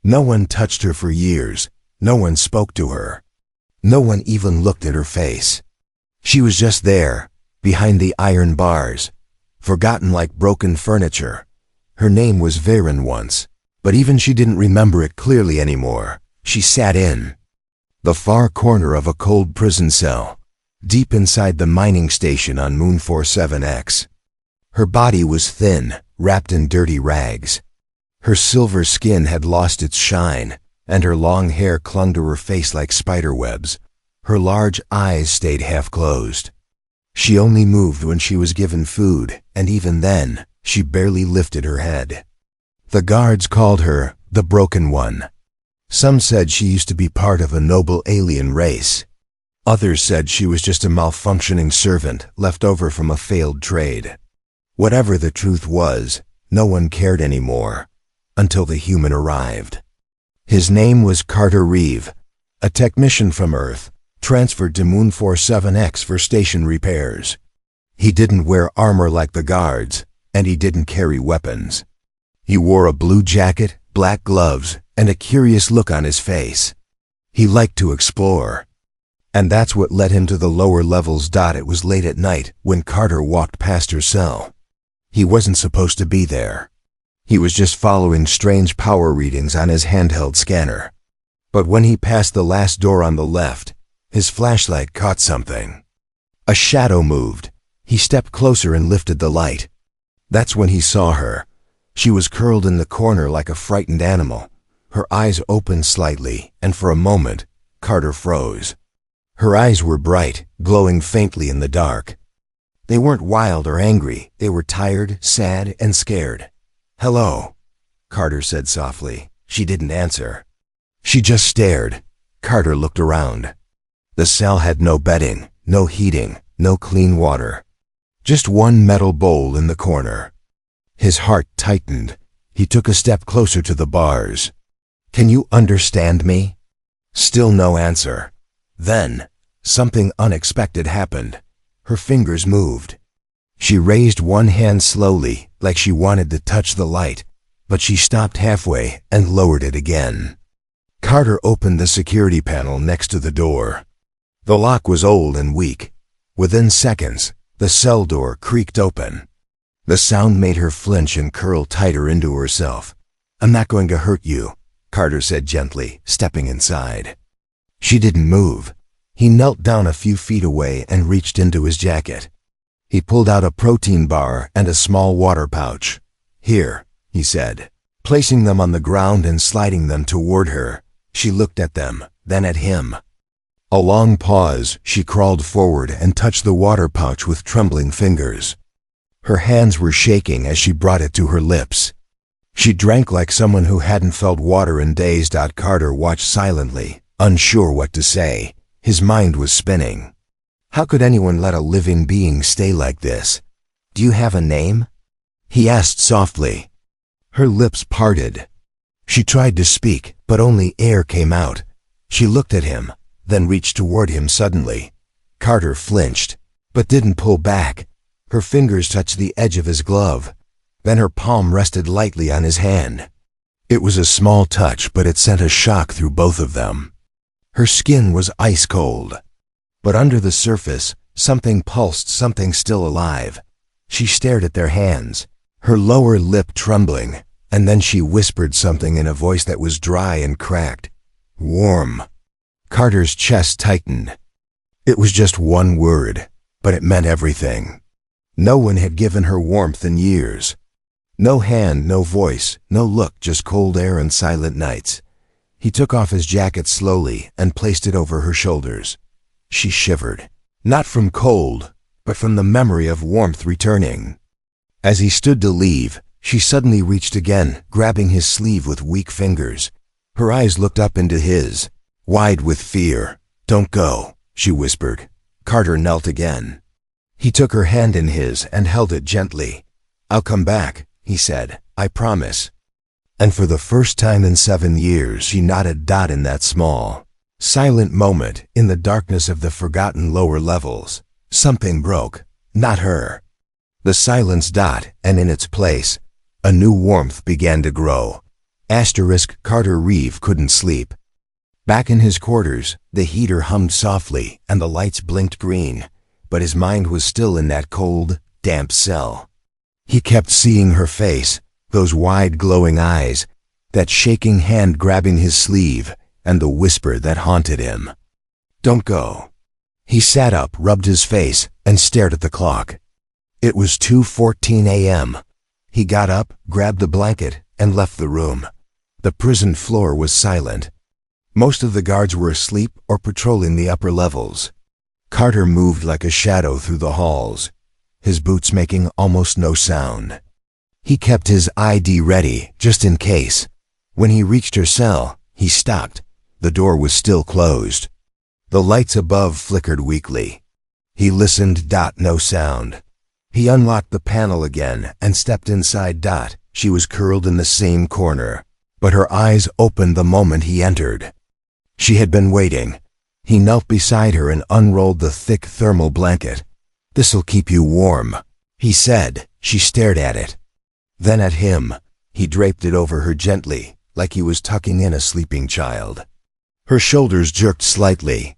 No one touched her for years. No one spoke to her. No one even looked at her face. She was just there, behind the iron bars, forgotten like broken furniture. Her name was Varen once, but even she didn't remember it clearly anymore. She sat in the far corner of a cold prison cell, deep inside the mining station on Moon 47X. Her body was thin, wrapped in dirty rags. Her silver skin had lost its shine, and her long hair clung to her face like spider webs. Her large eyes stayed half closed. She only moved when she was given food, and even then, she barely lifted her head. The guards called her the Broken One. Some said she used to be part of a noble alien race. Others said she was just a malfunctioning servant left over from a failed trade. Whatever the truth was, no one cared anymore, until the human arrived. His name was Carter Reeve, a technician from Earth, transferred to Moon 47X for station repairs. He didn't wear armor like the guards, and he didn't carry weapons. He wore a blue jacket, black gloves, and a curious look on his face. He liked to explore. And that's what led him to the lower levels. It was late at night when Carter walked past her cell. He wasn't supposed to be there. He was just following strange power readings on his handheld scanner. But when he passed the last door on the left, his flashlight caught something. A shadow moved. He stepped closer and lifted the light. That's when he saw her. She was curled in the corner like a frightened animal. Her eyes opened slightly, and for a moment, Carter froze. Her eyes were bright, glowing faintly in the dark. They weren't wild or angry. They were tired, sad, and scared. "Hello," Carter said softly. She didn't answer. She just stared. Carter looked around. The cell had no bedding, no heating, no clean water. Just one metal bowl in the corner. His heart tightened. He took a step closer to the bars. "Can you understand me?" Still no answer. Then, something unexpected happened. Her fingers moved. She raised one hand slowly, like she wanted to touch the light, but she stopped halfway and lowered it again. Carter opened the security panel next to the door. The lock was old and weak. Within seconds, the cell door creaked open. The sound made her flinch and curl tighter into herself. "I'm not going to hurt you," Carter said gently, stepping inside. She didn't move. He knelt down a few feet away and reached into his jacket. He pulled out a protein bar and a small water pouch. "Here," he said, placing them on the ground and sliding them toward her. She looked at them, then at him. A long pause, she crawled forward and touched the water pouch with trembling fingers. Her hands were shaking as she brought it to her lips. She drank like someone who hadn't felt water in days. Carter watched silently, unsure what to say. His mind was spinning. How could anyone let a living being stay like this? "Do you have a name?" he asked softly. Her lips parted. She tried to speak, but only air came out. She looked at him, then reached toward him suddenly. Carter flinched, but didn't pull back. Her fingers touched the edge of his glove. Then her palm rested lightly on his hand. It was a small touch, but it sent a shock through both of them. Her skin was ice cold. But under the surface, something pulsed, something still alive. She stared at their hands, her lower lip trembling, and then she whispered something in a voice that was dry and cracked. "Warm." Carter's chest tightened. It was just one word, but it meant everything. No one had given her warmth in years. No hand, no voice, no look, just cold air and silent nights. He took off his jacket slowly and placed it over her shoulders. She shivered, not from cold, but from the memory of warmth returning. As he stood to leave, she suddenly reached again, grabbing his sleeve with weak fingers. Her eyes looked up into his, wide with fear. "Don't go," she whispered. Carter knelt again. He took her hand in his and held it gently. "I'll come back," he said. "I promise." And for the first time in 7 years, she nodded. In that small, silent moment, in the darkness of the forgotten lower levels, something broke, not her. The silence. And in its place, a new warmth began to grow. Carter Reeve couldn't sleep. Back in his quarters, the heater hummed softly and the lights blinked green, but his mind was still in that cold, damp cell. He kept seeing her face, those wide glowing eyes, that shaking hand grabbing his sleeve, and the whisper that haunted him. "Don't go." He sat up, rubbed his face, and stared at the clock. It was 2:14 a.m. He got up, grabbed the blanket, and left the room. The prison floor was silent. Most of the guards were asleep or patrolling the upper levels. Carter moved like a shadow through the halls, his boots making almost no sound. He kept his ID ready, just in case. When he reached her cell, he stopped. The door was still closed. The lights above flickered weakly. He listened. No sound. He unlocked the panel again and stepped inside. She was curled in the same corner, but her eyes opened the moment he entered. She had been waiting. He knelt beside her and unrolled the thick thermal blanket. "This'll keep you warm," he said. She stared at it. Then at him. He draped it over her gently, like he was tucking in a sleeping child. Her shoulders jerked slightly,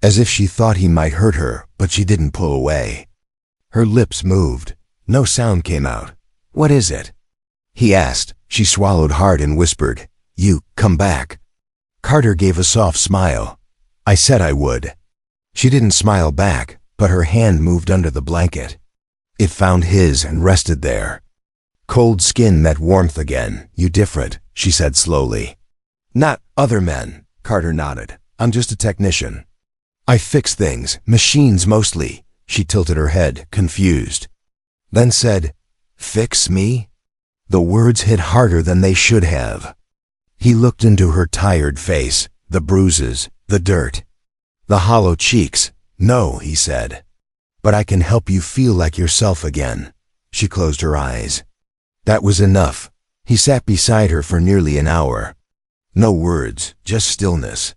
as if she thought he might hurt her, but she didn't pull away. Her lips moved. No sound came out. "What is it?" he asked. She swallowed hard and whispered, "You, come back." Carter gave a soft smile. "I said I would." She didn't smile back, but her hand moved under the blanket. It found his and rested there. Cold skin met warmth again. "You different," she said slowly. "Not other men," Carter nodded. "I'm just a technician. I fix things, machines mostly." She tilted her head, confused. Then said, "Fix me?" The words hit harder than they should have. He looked into her tired face, the bruises, the dirt, the hollow cheeks. "No," he said. "But I can help you feel like yourself again." She closed her eyes. That was enough. He sat beside her for nearly an hour. No words, just stillness.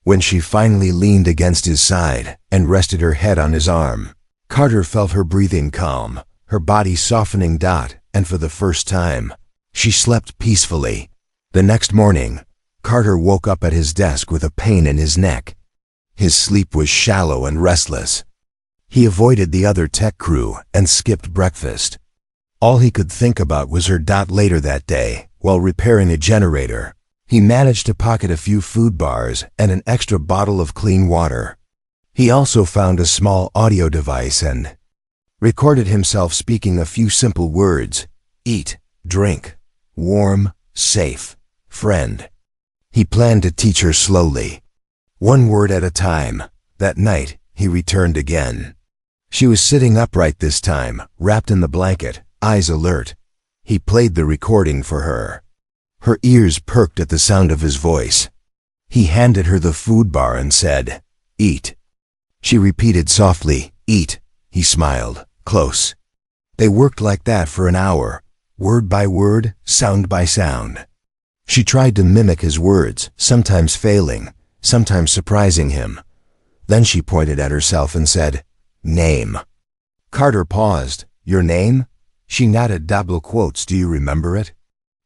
When she finally leaned against his side and rested her head on his arm, Carter felt her breathing calm, her body softening. And for the first time, she slept peacefully. The next morning, Carter woke up at his desk with a pain in his neck. His sleep was shallow and restless. He avoided the other tech crew and skipped breakfast. All he could think about was her. Later that day, while repairing a generator, he managed to pocket a few food bars and an extra bottle of clean water. He also found a small audio device and recorded himself speaking a few simple words: eat, drink, warm, safe, friend. He planned to teach her slowly, one word at a time. That night, he returned again. She was sitting upright this time, wrapped in the blanket, eyes alert. He played the recording for her. Her ears perked at the sound of his voice. He handed her the food bar and said, "Eat." She repeated softly, "Eat." He smiled, close. They worked like that for an hour, word by word, sound by sound. She tried to mimic his words, sometimes failing, sometimes surprising him. Then she pointed at herself and said, "Name." Carter paused. "Your name?" She nodded. Double quotes. "Do you remember it?"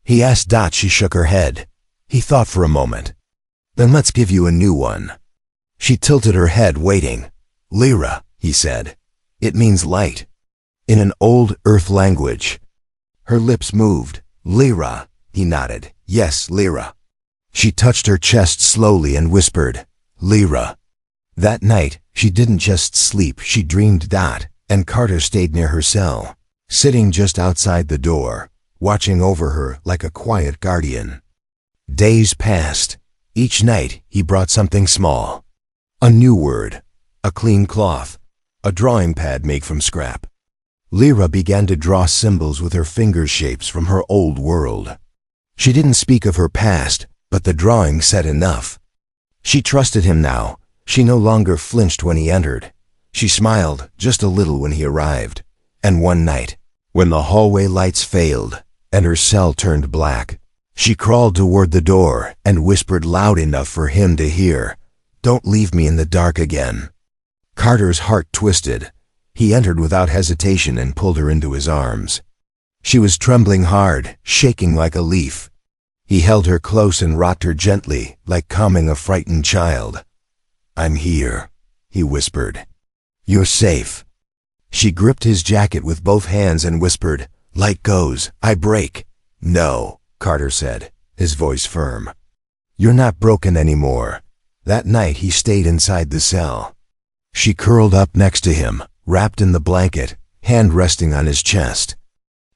He asked. She shook her head. He thought for a moment. "Then let's give you a new one." She tilted her head, waiting. "Lyra," he said. "It means light." In an old Earth language. Her lips moved. "Lyra," he nodded. "Yes, Lyra." She touched her chest slowly and whispered, "Lyra." That night, she didn't just sleep, she dreamed. And Carter stayed near her cell, sitting just outside the door, watching over her like a quiet guardian. Days passed. Each night, he brought something small. A new word, a clean cloth, a drawing pad made from scrap. Lyra began to draw symbols with her finger shapes from her old world. She didn't speak of her past, but the drawing said enough. She trusted him now. She no longer flinched when he entered. She smiled just a little when he arrived. And one night, when the hallway lights failed and her cell turned black, she crawled toward the door and whispered loud enough for him to hear, "Don't leave me in the dark again." Carter's heart twisted. He entered without hesitation and pulled her into his arms. She was trembling hard, shaking like a leaf. He held her close and rocked her gently, like calming a frightened child. "I'm here," he whispered. "You're safe." She gripped his jacket with both hands and whispered, "Light goes, I break." "No," Carter said, his voice firm. "You're not broken anymore." That night he stayed inside the cell. She curled up next to him, wrapped in the blanket, hand resting on his chest.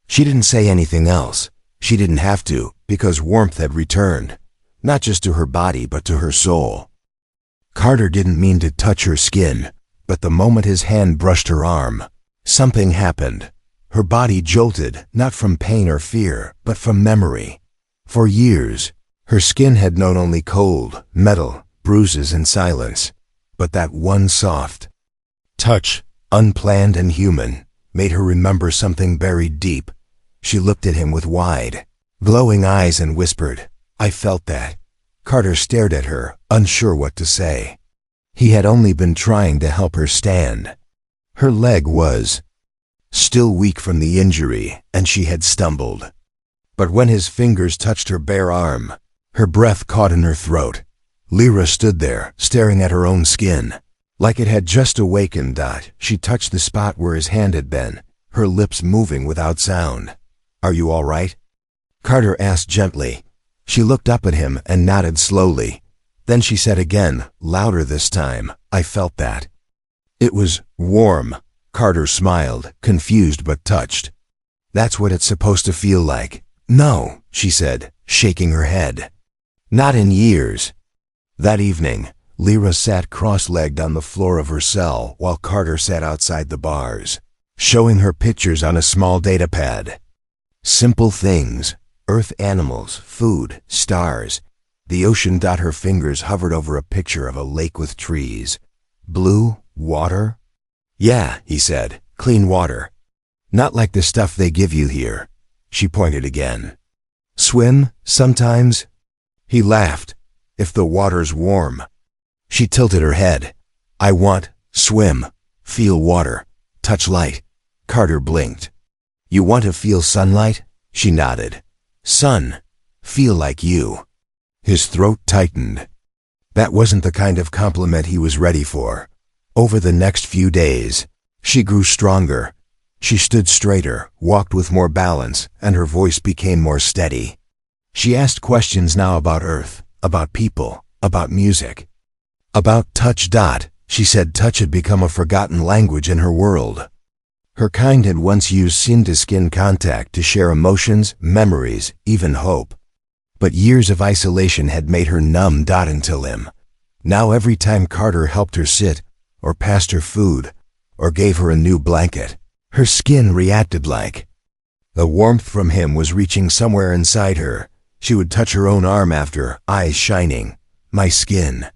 She didn't say anything else. She didn't have to, because warmth had returned, not just to her body but to her soul. Carter didn't mean to touch her skin, but the moment his hand brushed her arm, something happened. Her body jolted, not from pain or fear, but from memory. For years, her skin had known only cold, metal, bruises, and silence. But that one soft touch, unplanned and human, made her remember something buried deep. She looked at him with wide, glowing eyes and whispered, "I felt that." Carter stared at her, unsure what to say. He had only been trying to help her stand. Her leg was still weak from the injury, and she had stumbled. But when his fingers touched her bare arm, her breath caught in her throat. Lyra stood there, staring at her own skin. Like it had just awakened. She touched the spot where his hand had been, her lips moving without sound. "Are you all right?" Carter asked gently. She looked up at him and nodded slowly. Then she said again, louder this time, "I felt that." "It was warm." Carter smiled, confused but touched. "That's what it's supposed to feel like." "No," she said, shaking her head. "Not in years." That evening, Lyra sat cross-legged on the floor of her cell while Carter sat outside the bars, showing her pictures on a small datapad. Simple things, earth animals, food, stars. The ocean. Her fingers hovered over a picture of a lake with trees. "Blue water?" "Yeah," he said, "clean water. Not like the stuff they give you here." She pointed again. "Swim, sometimes?" He laughed. "If the water's warm." She tilted her head. "I want swim, feel water, touch light." Carter blinked. "You want to feel sunlight?" She nodded. "Sun, feel like you." His throat tightened. That wasn't the kind of compliment he was ready for. Over the next few days, she grew stronger. She stood straighter, walked with more balance, and her voice became more steady. She asked questions now about Earth, about people, about music, about touch. She said touch had become a forgotten language in her world. Her kind had once used skin-to-skin contact to share emotions, memories, even hope. But years of isolation had made her numb. Until him. Now every time Carter helped her sit, or passed her food, or gave her a new blanket, her skin reacted like the warmth from him was reaching somewhere inside her. She would touch her own arm after, eyes shining. "My skin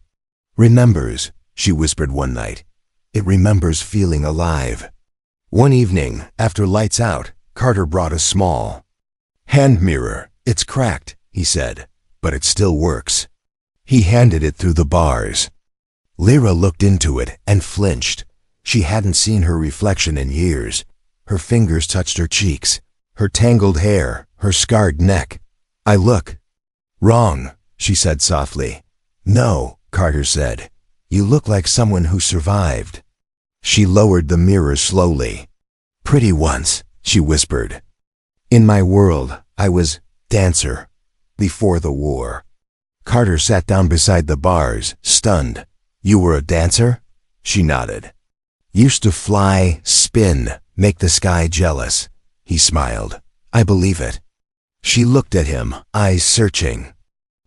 remembers," she whispered one night. "It remembers feeling alive." One evening, after lights out, Carter brought a small hand mirror. "It's cracked," he said, "but it still works." He handed it through the bars. Lyra looked into it and flinched. She hadn't seen her reflection in years. Her fingers touched her cheeks, her tangled hair, her scarred neck. "I look wrong," she said softly. "No," Carter said. "You look like someone who survived." She lowered the mirror slowly. "Pretty once," she whispered. "In my world, I was dancer before the war." Carter sat down beside the bars, stunned. "You were a dancer?" She nodded. "Used to fly, spin, make the sky jealous." He smiled. "I believe it." She looked at him, eyes searching.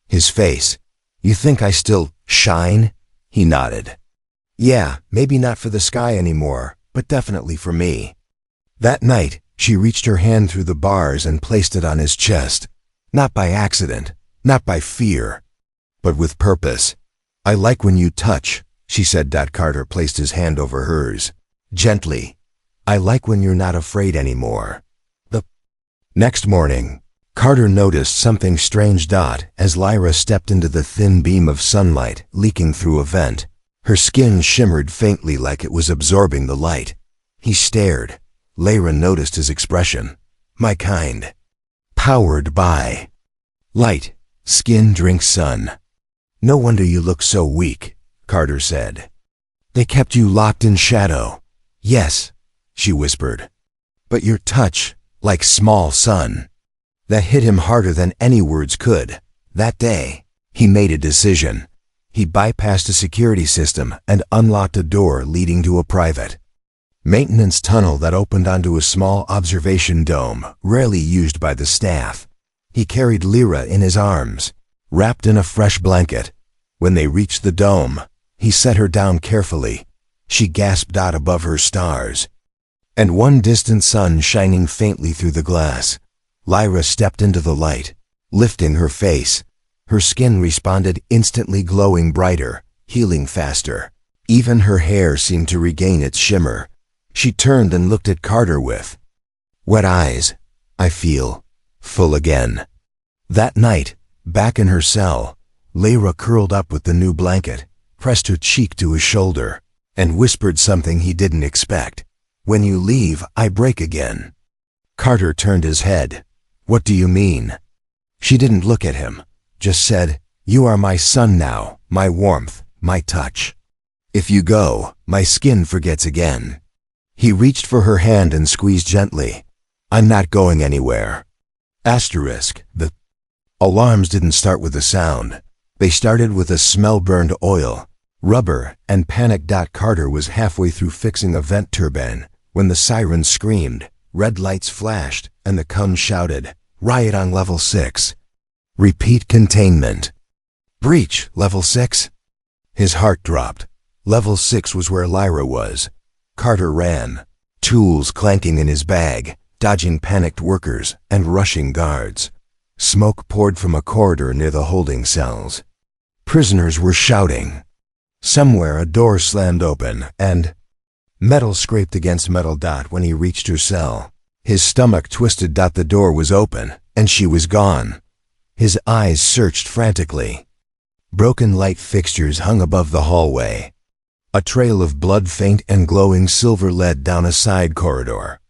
His face. "You think I still shine?" He nodded. "Yeah, maybe not for the sky anymore, but definitely for me." That night, she reached her hand through the bars and placed it on his chest. Not by accident, not by fear, but with purpose. "I like when you touch," she said. Carter placed his hand over hers, gently. "I like when you're not afraid anymore." The next morning, Carter noticed something strange. As Lyra stepped into the thin beam of sunlight leaking through a vent, her skin shimmered faintly like it was absorbing the light. He stared. Lyra noticed his expression. "My kind. Powered by light," Skin drinks sun. No wonder you look so weak, Carter said. They kept you locked in shadow. Yes, she whispered. But your touch, like small sun. That hit him harder than any words could. That day, he made a decision. He bypassed a security system and unlocked a door leading to a private maintenance tunnel that opened onto a small observation dome, rarely used by the staff. He carried Lyra in his arms, wrapped in a fresh blanket. When they reached the dome, he set her down carefully. She gasped out above her stars, and one distant sun shining faintly through the glass. Lyra stepped into the light, lifting her face. Her skin responded, instantly glowing brighter, healing faster. Even her hair seemed to regain its shimmer. She turned and looked at Carter with wet eyes. I feel full again. That night, back in her cell, Lyra curled up with the new blanket, pressed her cheek to his shoulder, and whispered something he didn't expect. When you leave, I break again. Carter turned his head. What do you mean? She didn't look at him, just said, you are my sun now, my warmth, my touch. If you go, my skin forgets again. He reached for her hand and squeezed gently. I'm not going anywhere. Asterisk. The alarms didn't start with a sound. They started with a smell burned oil, rubber, and panic. Carter was halfway through fixing a vent turbine when the siren screamed, red lights flashed, and the comms shouted, riot on level 6. Repeat containment. Breach, level 6? His heart dropped. Level 6 was where Lyra was. Carter ran, tools clanking in his bag, dodging panicked workers and rushing guards. Smoke poured from a corridor near the holding cells. Prisoners were shouting. Somewhere a door slammed open, and metal scraped against metal. When he reached her cell, his stomach twisted. The door was open, and she was gone. His eyes searched frantically. Broken light fixtures hung above the hallway. A trail of blood, faint and glowing silver, led down a side corridor.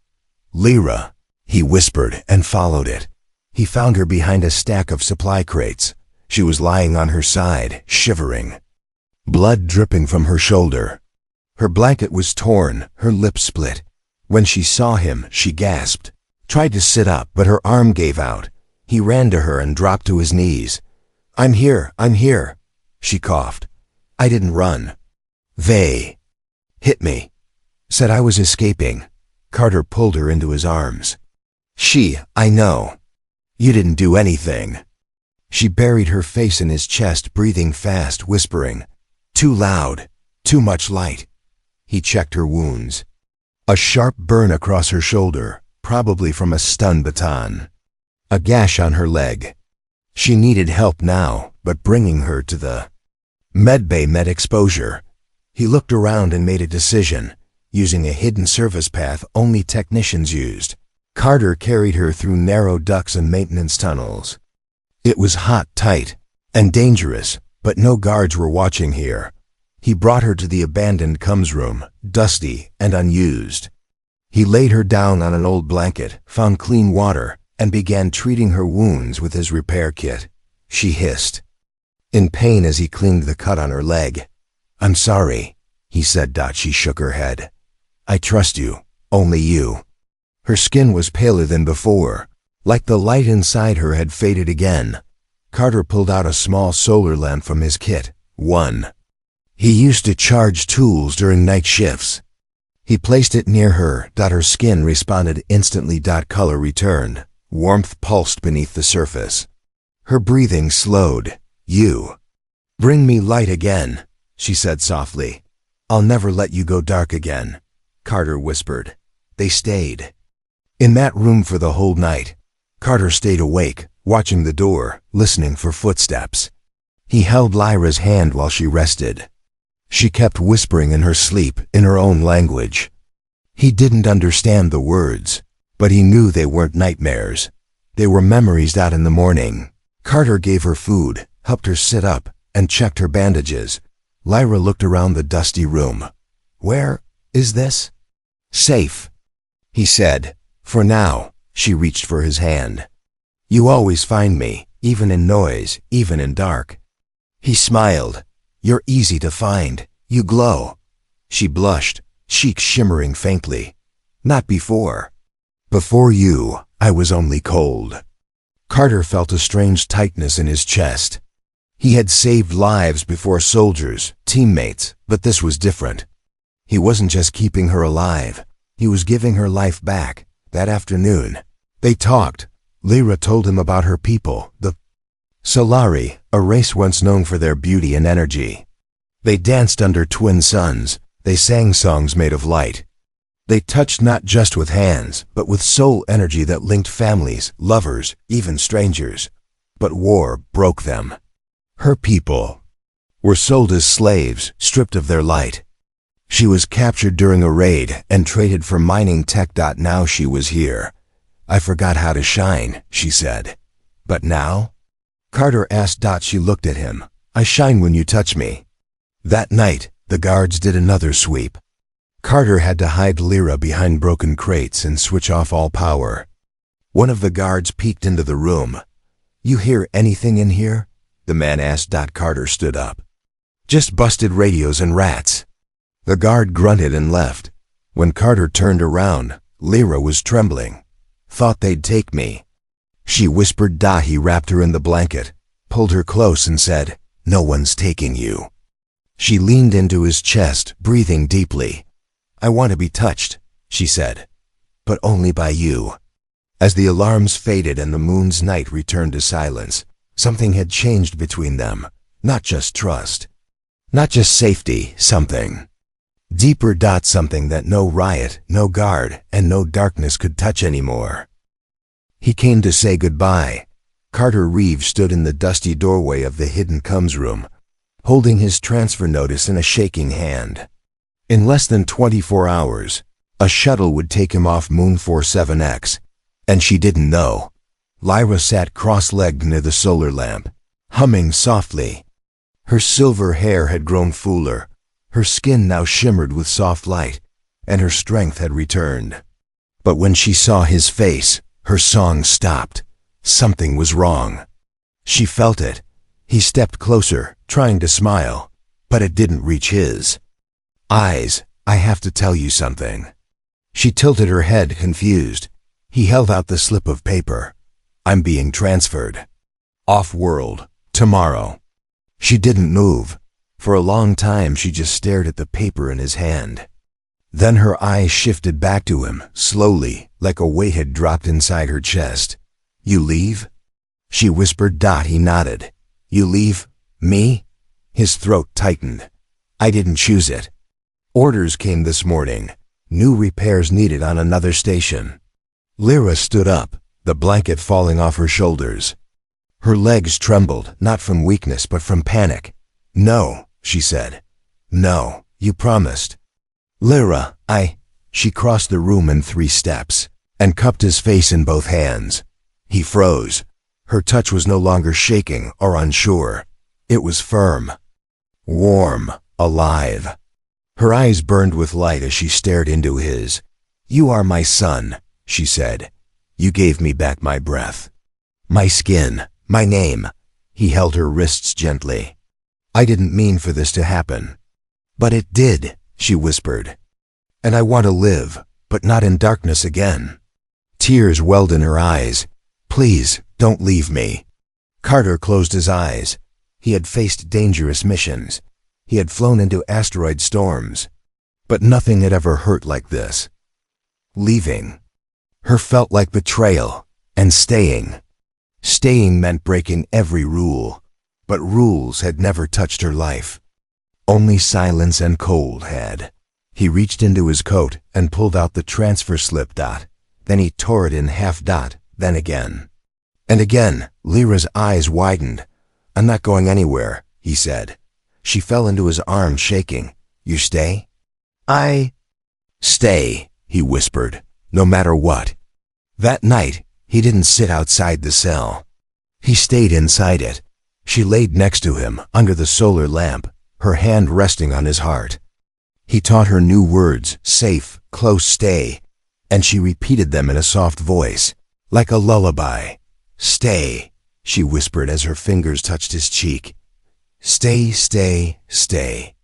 Lyra, he whispered, and followed it. He found her behind a stack of supply crates. She was lying on her side, shivering, blood dripping from her shoulder. Her blanket was torn, her lips split. When she saw him, she gasped, tried to sit up, but her arm gave out. He ran to her and dropped to his knees. I'm here, she coughed. I didn't run. They hit me. Said I was escaping. Carter pulled her into his arms. I know. You didn't do anything. She buried her face in his chest, breathing fast, whispering, too loud, too much light. He checked her wounds. A sharp burn across her shoulder, probably from a stun baton. A gash on her leg. She needed help now, but bringing her to the medbay meant exposure. He looked around and made a decision, using a hidden service path only technicians used. Carter carried her through narrow ducts and maintenance tunnels. It was hot, tight, and dangerous, but no guards were watching here. He brought her to the abandoned comms room, dusty and unused. He laid her down on an old blanket, found clean water, and began treating her wounds with his repair kit. She hissed, in pain as he cleaned the cut on her leg. I'm sorry, he said. She shook her head. I trust you, only you. Her skin was paler than before, like the light inside her had faded again. Carter pulled out a small solar lamp from his kit, one he used to charge tools during night shifts. He placed it near her. Her skin responded instantly. Color returned. Warmth pulsed beneath the surface. Her breathing slowed. You bring me light again, she said softly. I'll never let you go dark again, Carter whispered. They stayed in that room for the whole night. Carter stayed awake, watching the door, listening for footsteps. He held Lyra's hand while she rested. She kept whispering in her sleep, in her own language. He didn't understand the words, but he knew they weren't nightmares. They were memories. In the morning, Carter gave her food, helped her sit up, and checked her bandages. Lyra looked around the dusty room. Where is this? Safe, he said. For now. She reached for his hand. You always find me, even in noise, even in dark. He smiled. You're easy to find. You glow. She blushed, cheeks shimmering faintly. Not before. Before you, I was only cold. Carter felt a strange tightness in his chest. He had saved lives before, soldiers, teammates, but this was different. He wasn't just keeping her alive. He was giving her life back. That afternoon, they talked. Lyra told him about her people, the Solari, a race once known for their beauty and energy. They danced under twin suns. They sang songs made of light. They touched not just with hands, but with soul energy that linked families, lovers, even strangers. But war broke them. Her people were sold as slaves, stripped of their light. She was captured during a raid and traded for mining tech. Now she was here. I forgot how to shine, she said. But now? Carter asked. She looked at him. I shine when you touch me. That night, the guards did another sweep. Carter had to hide Lyra behind broken crates and switch off all power. One of the guards peeked into the room. You hear anything in here? The man asked. Carter stood up. Just busted radios and rats. The guard grunted and left. When Carter turned around, Lyra was trembling. Thought they'd take me. She whispered. He wrapped her in the blanket, pulled her close and said, No one's taking you. She leaned into his chest, breathing deeply. I want to be touched, she said, but only by you. As the alarms faded and the moon's night returned to silence, something had changed between them. Not just trust. Not just safety, something deeper. Something that no riot, no guard, and no darkness could touch anymore. He came to say goodbye. Carter Reeves stood in the dusty doorway of the hidden comms room, holding his transfer notice in a shaking hand. In less than 24 hours, a shuttle would take him off Moon 47X, and she didn't know. Lyra sat cross-legged near the solar lamp, humming softly. Her silver hair had grown fuller. Her skin now shimmered with soft light, and her strength had returned. But when she saw his face, her song stopped. Something was wrong. She felt it. He stepped closer, trying to smile, but it didn't reach his eyes. I have to tell you something. She tilted her head, confused. He held out the slip of paper. I'm being transferred. Off-world. Tomorrow. She didn't move. For a long time she just stared at the paper in his hand. Then her eyes shifted back to him, slowly, like a weight had dropped inside her chest. You leave? She whispered. He nodded. You leave? Me? His throat tightened. I didn't choose it. Orders came this morning. New repairs needed on another station. Lyra stood up, the blanket falling off her shoulders. Her legs trembled, not from weakness but from panic. No, she said. No, you promised. Lyra, She crossed the room in 3 steps, and cupped his face in both hands. He froze. Her touch was no longer shaking or unsure. It was firm, warm, alive. Her eyes burned with light as she stared into his. You are my son, she said. You gave me back my breath, my skin, my name. He held her wrists gently. I didn't mean for this to happen. But it did, she whispered. And I want to live, but not in darkness again. Tears welled in her eyes. Please, don't leave me. Carter closed his eyes. He had faced dangerous missions. He had flown into asteroid storms. But nothing had ever hurt like this. Leaving her felt like betrayal, and staying. Staying meant breaking every rule. But rules had never touched her life. Only silence and cold had. He reached into his coat and pulled out the transfer slip. Then he tore it in half. Then again. And again. Lyra's eyes widened. I'm not going anywhere, he said. She fell into his arms, shaking. You stay? I stay, he whispered, no matter what. That night, he didn't sit outside the cell. He stayed inside it. She laid next to him, under the solar lamp, her hand resting on his heart. He taught her new words, safe, close, stay, and she repeated them in a soft voice, like a lullaby. Stay, she whispered as her fingers touched his cheek. Stay, stay, stay.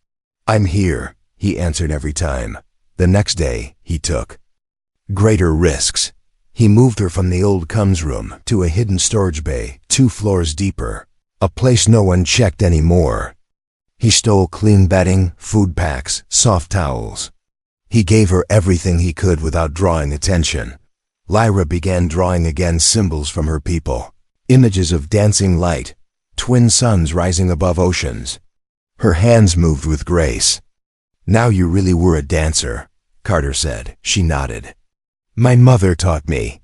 I'm here, he answered every time. The next day, he took greater risks. He moved her from the old comes room to a hidden storage bay 2 floors deeper, a place no one checked anymore. He stole clean bedding, food packs, soft towels. He gave her everything he could without drawing attention. Lyra began drawing again symbols from her people, images of dancing light, twin suns rising above oceans. Her hands moved with grace. Now you really were a dancer, Carter said. She nodded. My mother taught me.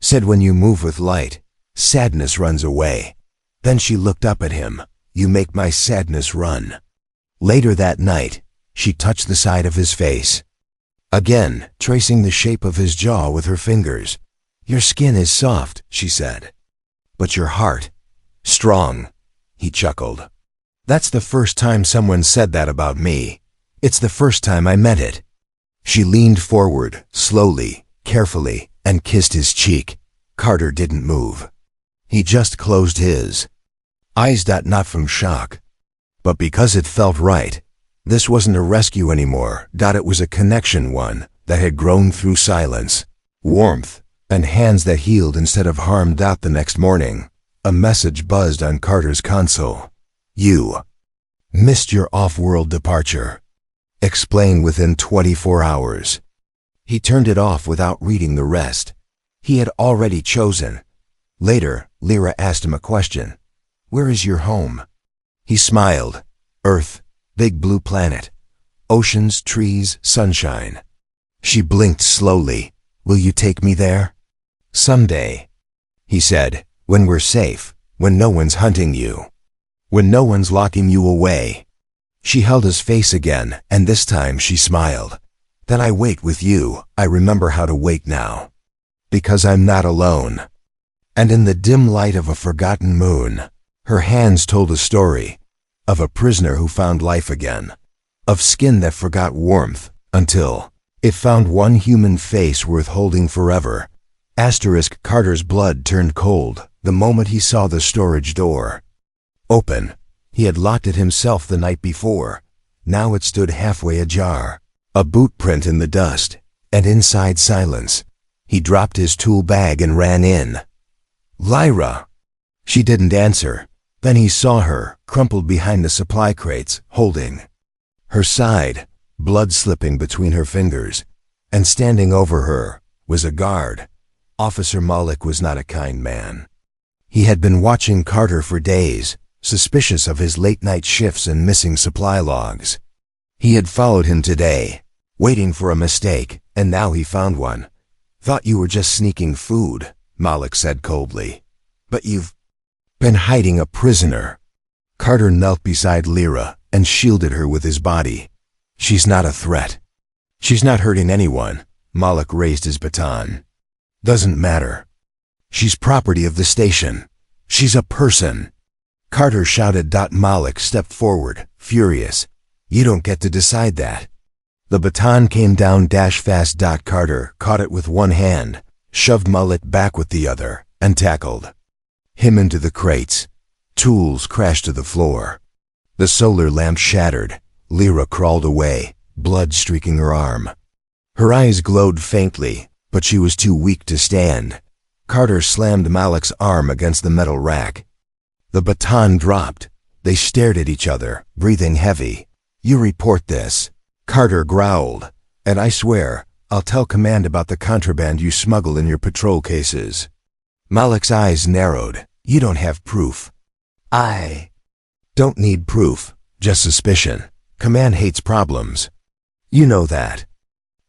Said when you move with light, sadness runs away. Then she looked up at him. You make my sadness run. Later that night, she touched the side of his face. Again, tracing the shape of his jaw with her fingers. Your skin is soft, she said. But your heart, strong, he chuckled. That's the first time someone said that about me. It's the first time I meant it. She leaned forward, slowly, carefully, and kissed his cheek. Carter didn't move. He just closed his eyes, not from shock, but because it felt right. This wasn't a rescue anymore. It was a connection, one that had grown through silence, warmth, and hands that healed instead of harmed. The next morning, a message buzzed on Carter's console. You missed your off-world departure. Explain within 24 hours. He turned it off without reading the rest. He had already chosen. Later, Lyra asked him a question. Where is your home? He smiled. Earth, big blue planet. Oceans, trees, sunshine. She blinked slowly. Will you take me there? Someday, he said, when we're safe, when no one's hunting you, when no one's locking you away. She held his face again, and this time she smiled. Then I wait with you. I remember how to wait now. Because I'm not alone. And in the dim light of a forgotten moon, her hands told a story of a prisoner who found life again, of skin that forgot warmth until it found one human face worth holding forever. Asterisk. Carter's blood turned cold the moment he saw the storage door open. He had locked it himself the night before. Now it stood halfway ajar, a boot print in the dust, and inside silence. He dropped his tool bag and ran in. Lyra! She didn't answer. Then he saw her, crumpled behind the supply crates, holding her side, blood slipping between her fingers. And standing over her was a guard. Officer Malik was not a kind man. He had been watching Carter for days, suspicious of his late-night shifts and missing supply logs. He had followed him today, waiting for a mistake, and now he found one. Thought you were just sneaking food, Malik said coldly. But you've been hiding a prisoner. Carter knelt beside Lyra and shielded her with his body. She's not a threat. She's not hurting anyone. Malik raised his baton. Doesn't matter. She's property of the station. She's a person. Carter shouted. Malik stepped forward, furious. You don't get to decide that. The baton came down fast. Carter caught it with one hand, shoved Malik back with the other, and tackled him into the crates. Tools crashed to the floor. The solar lamp shattered. Lyra crawled away, blood streaking her arm. Her eyes glowed faintly, but she was too weak to stand. Carter slammed Malik's arm against the metal rack. The baton dropped. They stared at each other, breathing heavy. You report this, Carter growled, and I swear, I'll tell command about the contraband you smuggle in your patrol cases. Malik's eyes narrowed. You don't have proof. I don't need proof, just suspicion. Command hates problems. You know that.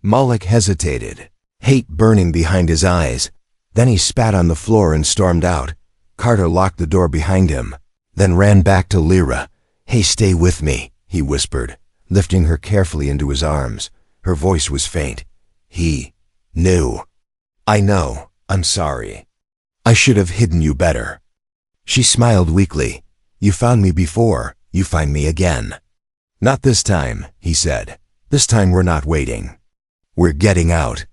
Malik hesitated, hate burning behind his eyes. Then he spat on the floor and stormed out. Carter locked the door behind him, then ran back to Lyra. Hey, stay with me, he whispered, lifting her carefully into his arms. Her voice was faint. He knew. I know. I'm sorry. I should have hidden you better. She smiled weakly. You found me before. You find me again. Not this time, he said. This time we're not waiting. We're getting out.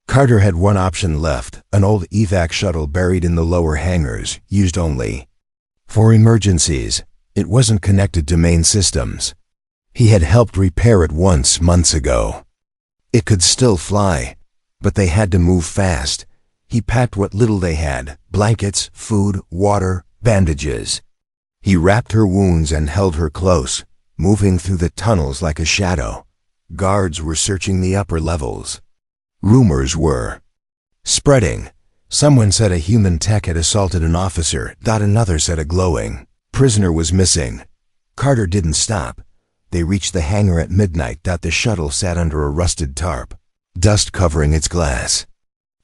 Carter had one option left, an old evac shuttle buried in the lower hangars, used only for emergencies. It wasn't connected to main systems. He had helped repair it once months ago. It could still fly, but they had to move fast. He packed what little they had, blankets, food, water, bandages. He wrapped her wounds and held her close, moving through the tunnels like a shadow. Guards were searching the upper levels. Rumors were spreading. Someone said a human tech had assaulted an officer. Another said a glowing prisoner was missing. Carter didn't stop. They reached the hangar at midnight. The shuttle sat under a rusted tarp, dust covering its glass.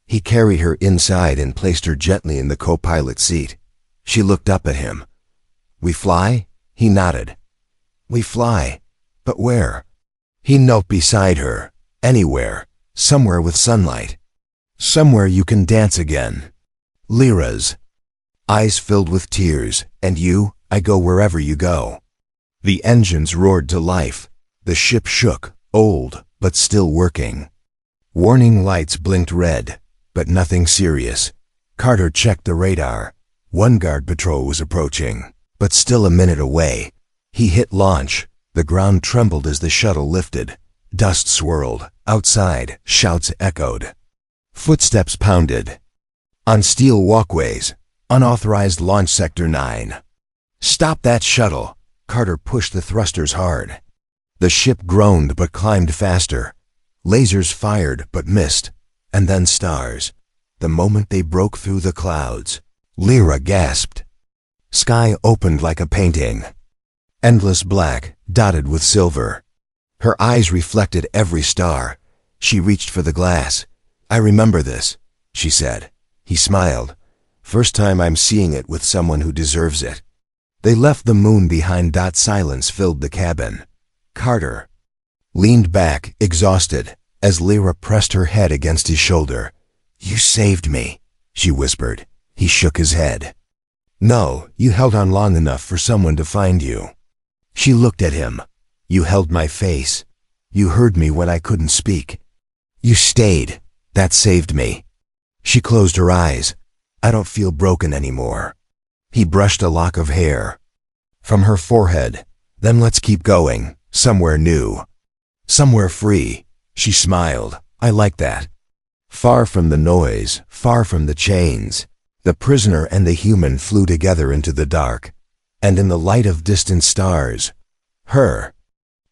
He carried her inside and placed her gently in the co-pilot seat. She looked up at him. "We fly?" He nodded. "We fly. But where?" He knelt beside her. "Anywhere. Somewhere with sunlight. Somewhere you can dance again." Lyra's eyes filled with tears. "And you?" "I go wherever you go." The engines roared to life. The ship shook, old, but still working. Warning lights blinked red, but nothing serious. Carter checked the radar. One guard patrol was approaching, but still a minute away. He hit launch. The ground trembled as the shuttle lifted. Dust swirled. Outside, shouts echoed. Footsteps pounded. On steel walkways, unauthorized launch sector 9. "Stop that shuttle!" Carter pushed the thrusters hard. The ship groaned but climbed faster. Lasers fired but missed, and then stars. The moment they broke through the clouds, Lyra gasped. Sky opened like a painting. Endless black, dotted with silver. Her eyes reflected every star. She reached for the glass. "I remember this," she said. He smiled. "First time I'm seeing it with someone who deserves it." They left the moon behind. Silence filled the cabin. Carter leaned back, exhausted, as Lyra pressed her head against his shoulder. "You saved me," she whispered. He shook his head. "No, you held on long enough for someone to find you." She looked at him. "You held my face. You heard me when I couldn't speak. You stayed. That saved me." She closed her eyes. "I don't feel broken anymore." He brushed a lock of hair from her forehead. "Then let's keep going, somewhere new. Somewhere free." She smiled. "I like that. Far from the noise, far from the chains." The prisoner and the human flew together into the dark, and in the light of distant stars, her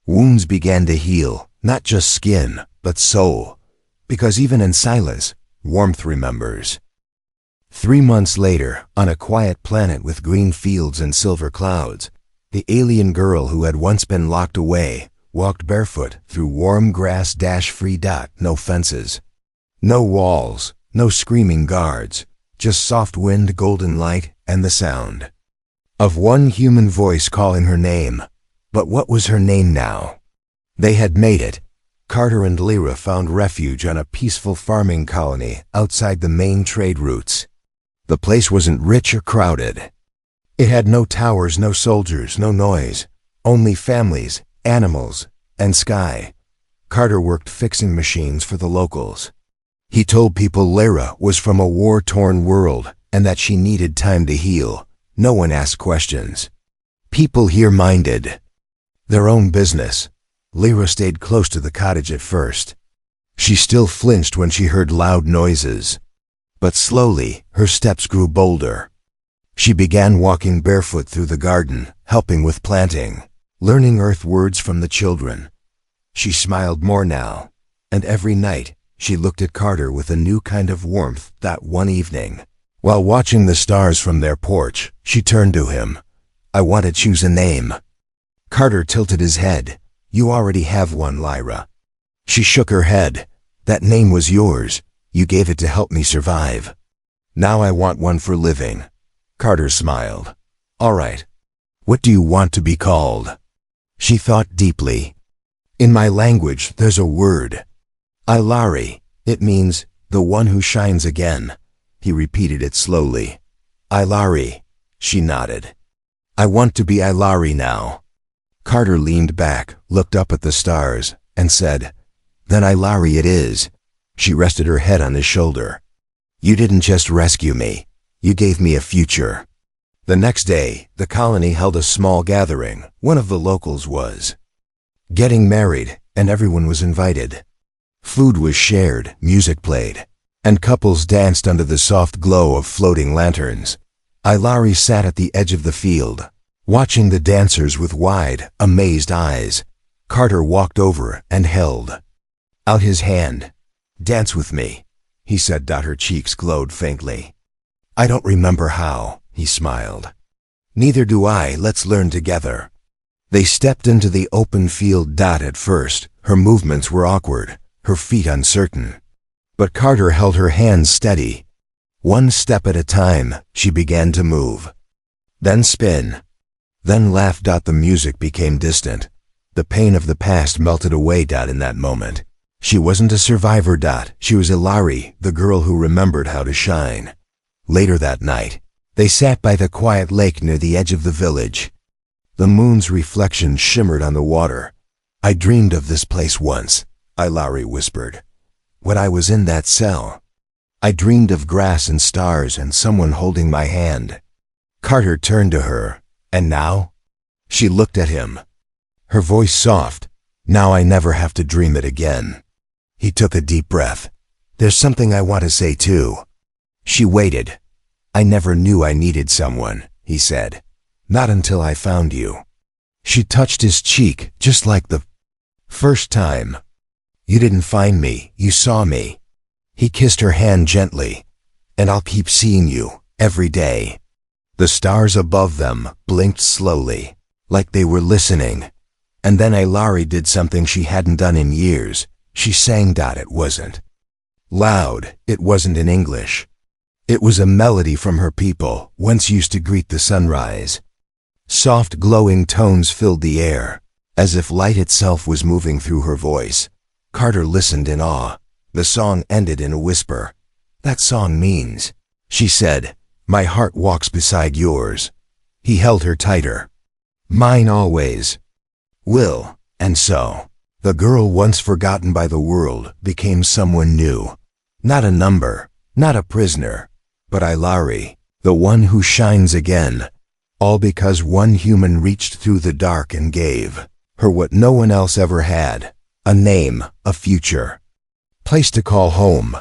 wounds began to heal, not just skin, but soul, because even in silence, warmth remembers. 3 months later, on a quiet planet with green fields and silver clouds, the alien girl who had once been locked away walked barefoot through warm grass. Free. No fences. No walls. No screaming guards. Just soft wind, golden light, and the sound of one human voice calling her name. But what was her name now? They had made it. Carter and Lyra found refuge on a peaceful farming colony outside the main trade routes. The place wasn't rich or crowded. It had no towers, no soldiers, no noise. Only families, animals, and sky. Carter worked fixing machines for the locals. He told people Lyra was from a war-torn world and that she needed time to heal. No one asked questions. People here minded their own business. Lyra stayed close to the cottage at first. She still flinched when she heard loud noises. But slowly, her steps grew bolder. She began walking barefoot through the garden, helping with planting, learning earth words from the children. She smiled more now, and every night, she looked at Carter with a new kind of warmth. That one evening, while watching the stars from their porch, she turned to him. "I want to choose a name." Carter tilted his head. "You already have one, Lyra." She shook her head. "That name was yours. You gave it to help me survive. Now I want one for living." Carter smiled. "All right. What do you want to be called?" She thought deeply. "In my language, there's a word. Ilari. It means, the one who shines again." He repeated it slowly. "Ilari." She nodded. "I want to be Ilari now." Carter leaned back, looked up at the stars, and said, "Then Ilari it is." She rested her head on his shoulder. You didn't just rescue me. You gave me a future. The next day, the colony held a small gathering. One of the locals was getting married, and everyone was invited. Food was shared, music played, and couples danced under the soft glow of floating lanterns. Ilari sat at the edge of the field, watching the dancers with wide, amazed eyes. Carter walked over and held out his hand. Dance with me, he said. Her cheeks glowed faintly. I don't remember how, he smiled. Neither do I. Let's learn together. They stepped into the open field. At first, her movements were awkward, her feet uncertain. But Carter held her hands steady. One step at a time, she began to move. Then spin. Then laugh. The music became distant. The pain of the past melted away. In that moment, she wasn't a survivor. She was Ilari, the girl who remembered how to shine. Later that night, they sat by the quiet lake near the edge of the village. The moon's reflection shimmered on the water. I dreamed of this place once, Ilari whispered. When I was in that cell, I dreamed of grass and stars and someone holding my hand. Carter turned to her. And now? She looked at him, her voice soft. Now I never have to dream it again. He took a deep breath. There's something I want to say too. She waited. I never knew I needed someone, he said. Not until I found you. She touched his cheek, just like the first time. You didn't find me, you saw me. He kissed her hand gently. And I'll keep seeing you, every day. The stars above them blinked slowly, like they were listening. And then Ilari did something she hadn't done in years. She sang. It wasn't loud, it wasn't in English. It was a melody from her people, once used to greet the sunrise. Soft glowing tones filled the air, as if light itself was moving through her voice. Carter listened in awe. The song ended in a whisper. That song means, she said, my heart walks beside yours. He held her tighter. Mine always will. And so, the girl once forgotten by the world became someone new. Not a number, not a prisoner, but Ilari, the one who shines again. All because one human reached through the dark and gave her what no one else ever had. A name, a future. Place to call home.